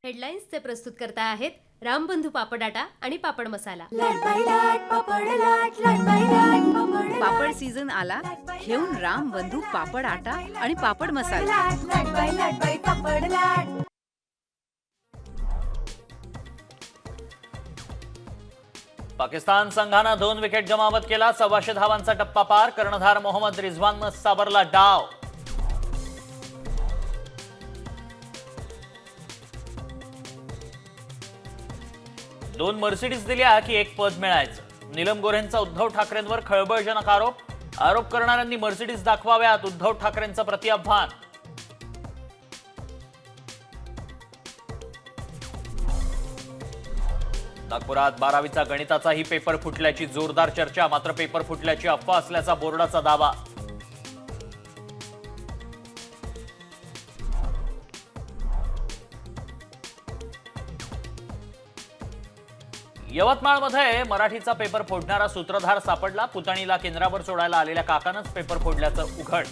हेडलाईन्सचे प्रस्तुत करता आहेत रामबंधू पापडाटा आणि पापड मसाला। पापड सीझन आला, घेऊन राम बंधू पापड आटा आणि पापड मसाला। पाकिस्तान संघानं 2 विकेट गमावत केला 125 धावांचा टप्पा पार। कर्णधार मोहम्मद रिझवाननं सावरला डाव। दोन मर्सिडीज दिल्या की एक पद मिळायचं। नीलम गोऱ्हेंचा उद्धव ठाकरेंवर खळबळजनक आरोप करणाऱ्यांनी मर्सिडीज दाखवाव्यात, उद्धव ठाकरेंचं प्रतिआव्हान। नागपुरात 12वीचा गणिताचाही पेपर फुटल्याची जोरदार चर्चा, मात्र पेपर फुटल्याची अफवा असल्याचा बोर्डाचा दावा। यवतमाळमध्ये मराठीचा पेपर फोडणारा सूत्रधार सापडला। पुतणीला केंद्रावर सोडायला आलेल्या काकानंच पेपर फोडल्याचं उघड।